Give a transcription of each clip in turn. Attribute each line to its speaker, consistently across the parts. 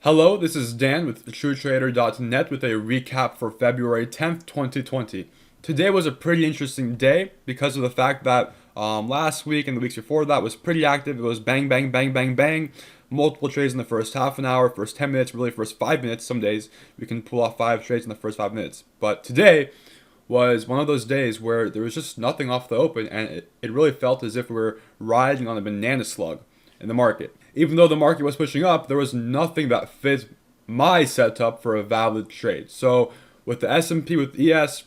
Speaker 1: Hello, this is Dan with TrueTrader.net with a recap for February 10th, 2020. Today was a pretty interesting day because of the fact that last week and the weeks before that was pretty active. It was bang, bang, bang, bang, bang. Multiple trades in the first half an hour, first 10 minutes, really first 5 minutes. Some days we can pull off 5 trades in the first 5 minutes. But today was one of those days where there was just nothing off the open, and it really felt as if we were riding on a banana slug in the market. Even though the market was pushing up, there was nothing that fit my setup for a valid trade. So with the S&P, with ES,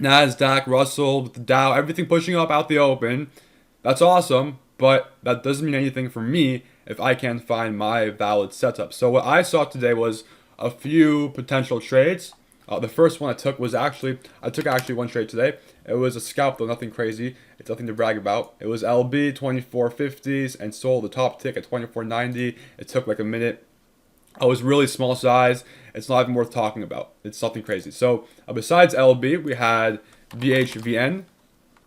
Speaker 1: NASDAQ, Russell, with the Dow, everything pushing up out the open, that's awesome, but that doesn't mean anything for me if I can't find my valid setup. So what I saw today was a few potential trades. The first one I took was I took one trade today. It was a scalp though, nothing crazy. It's nothing to brag about. It was LB 2450s and sold the top tick at 2490. It took like a minute. I was really small size. It's not even worth talking about. It's something crazy. So besides LB, we had VHVN,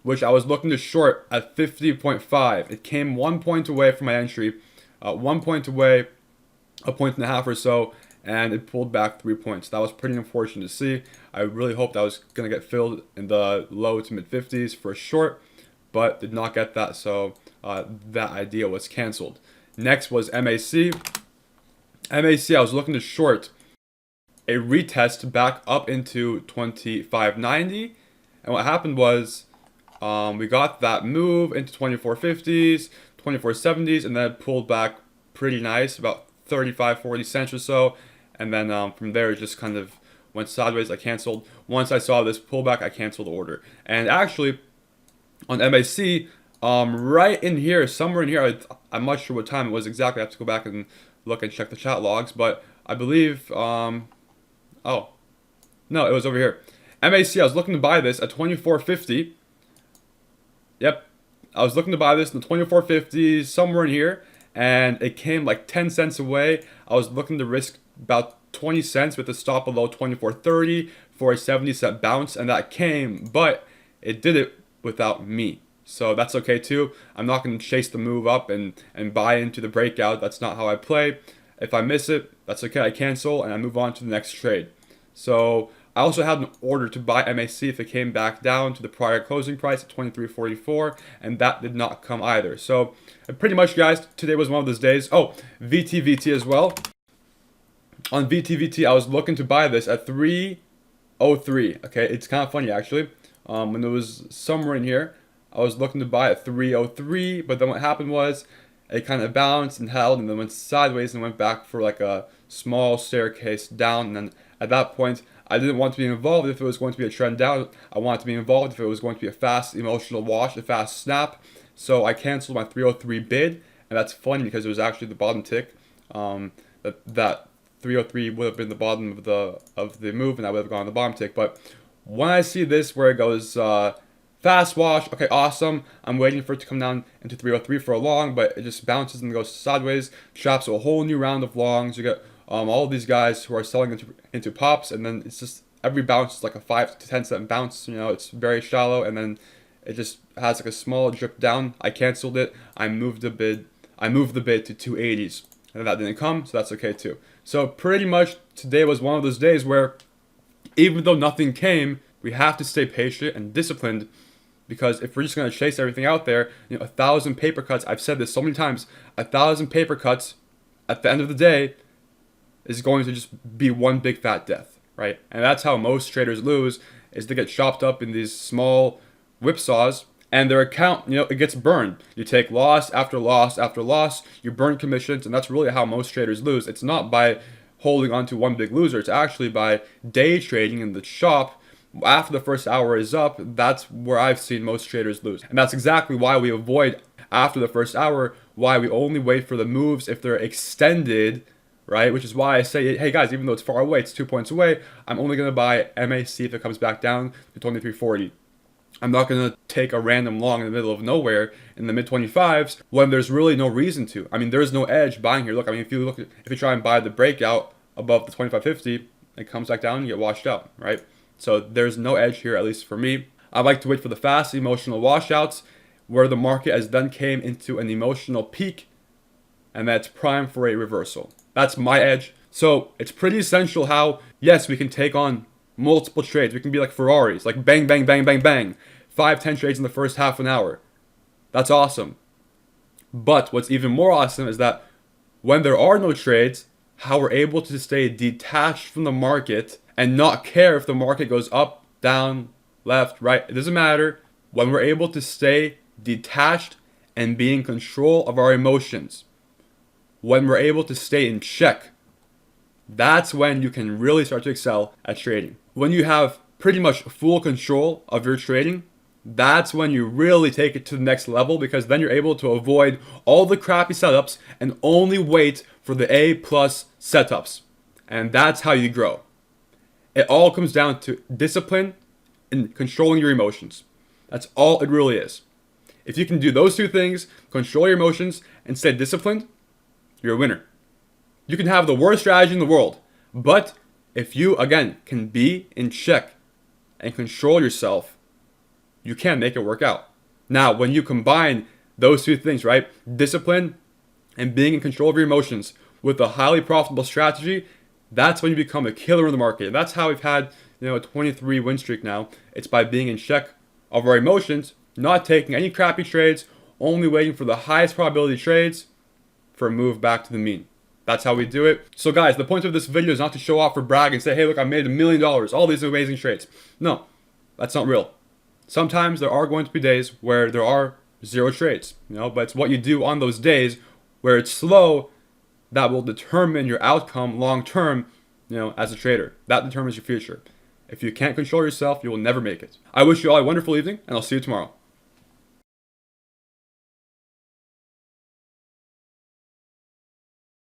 Speaker 1: which I was looking to short at 50.5. It came 1 point away from my entry, 1 point away, a point and a half or so, and it pulled back 3 points. That was pretty unfortunate to see. I really hoped I was going to get filled in the low to mid 50s for a short, but did not get that, so that idea was canceled. Next was MAC. MAC, I was looking to short a retest back up into 2590, and what happened was we got that move into 2450s, 2470s, and then it pulled back pretty nice, about 35-40 cents or so, and then from there it just kind of went sideways. I canceled. Once I saw this pullback, I canceled the order. And actually, on MAC, right in here, somewhere in here, I'm not sure what time it was exactly. I have to go back and look and check the chat logs, but I believe, oh, no, it was over here. MAC, I was looking to buy this at 2450. Yep, I was looking to buy this in the 2450s, somewhere in here, and it came like 10 cents away. I was looking to risk about 20 cents with a stop below 24.30 for a 70-cent bounce, and that came, but it did it without me. So that's okay too. I'm not going to chase the move up and buy into the breakout. That's not how I play. If I miss it, that's okay. I cancel and I move on to the next trade. So I also had an order to buy MAC if it came back down to the prior closing price at 23.44, and that did not come either. So pretty much, guys, today was one of those days. Oh, VTVT as well. On VTVT, I was looking to buy this at 303. Okay, it's kind of funny actually. When it was somewhere in here, I was looking to buy at 303, but then what happened was it kind of bounced and held, and then went sideways and went back for like a small staircase down. And then at that point, I didn't want to be involved if it was going to be a trend down. I wanted to be involved if it was going to be a fast emotional wash, a fast snap. So I canceled my 303 bid, and that's funny because it was actually the bottom tick. That 303 would have been the bottom of the move, and I would have gone on the bottom tick. But when I see this where it goes fast wash, okay, awesome. I'm waiting for it to come down into 303 for a long, but it just bounces and goes sideways, traps a whole new round of longs. You get all of these guys who are selling into pops, and then it's just every bounce is like a 5 to 10 cent bounce. You know, it's very shallow, and then it just has like a small drip down. I canceled it. I moved the bid to 280s, and that didn't come, so that's okay too. So pretty much today was one of those days where even though nothing came, we have to stay patient and disciplined, because if we're just going to chase everything out there, 1,000 paper cuts, I've said this so many times, 1,000 paper cuts at the end of the day is going to just be one big fat death, right? And that's how most traders lose, is they get chopped up in these small whipsaws, and their account, it gets burned. You take loss after loss after loss, you burn commissions, and that's really how most traders lose. It's not by holding on to one big loser, it's actually by day trading in the shop. After the first hour is up, that's where I've seen most traders lose. And that's exactly why we avoid after the first hour, why we only wait for the moves if they're extended, right? Which is why I say, hey guys, even though it's far away, it's 2 points away, I'm only going to buy MAC if it comes back down to 23.40. I'm not going to take a random long in the middle of nowhere in the mid 25s when there's really no reason to. I mean, there's no edge buying here. Look, I mean, if you try and buy the breakout above the 25.50, it comes back down and you get washed out, right? So there's no edge here, at least for me. I like to wait for the fast emotional washouts where the market has then came into an emotional peak, and that's prime for a reversal. That's my edge. So it's pretty essential how, yes, we can take on multiple trades. We can be like Ferraris, like bang, bang, bang, bang, bang. 5, 10 trades in the first half an hour. That's awesome. But what's even more awesome is that when there are no trades, how we're able to stay detached from the market and not care if the market goes up, down, left, right. It doesn't matter. When we're able to stay detached and be in control of our emotions, when we're able to stay in check, that's when you can really start to excel at trading. When you have pretty much full control of your trading, that's when you really take it to the next level, because then you're able to avoid all the crappy setups and only wait for the A plus setups. And that's how you grow. It all comes down to discipline and controlling your emotions. That's all it really is. If you can do those two things, control your emotions and stay disciplined, you're a winner. You can have the worst strategy in the world, but if you, again, can be in check and control yourself, you can make it work out. Now, when you combine those two things, right, discipline and being in control of your emotions with a highly profitable strategy, that's when you become a killer in the market. And that's how we've had, a 23 win streak now. It's by being in check of our emotions, not taking any crappy trades, only waiting for the highest probability trades for a move back to the mean. That's how we do it. So guys, the point of this video is not to show off or brag and say, hey, look, I made $1 million, all these amazing trades. No, that's not real. Sometimes there are going to be days where there are 0 trades, but it's what you do on those days where it's slow that will determine your outcome long term, as a trader. That determines your future. If you can't control yourself, you will never make it. I wish you all a wonderful evening, and I'll see you tomorrow.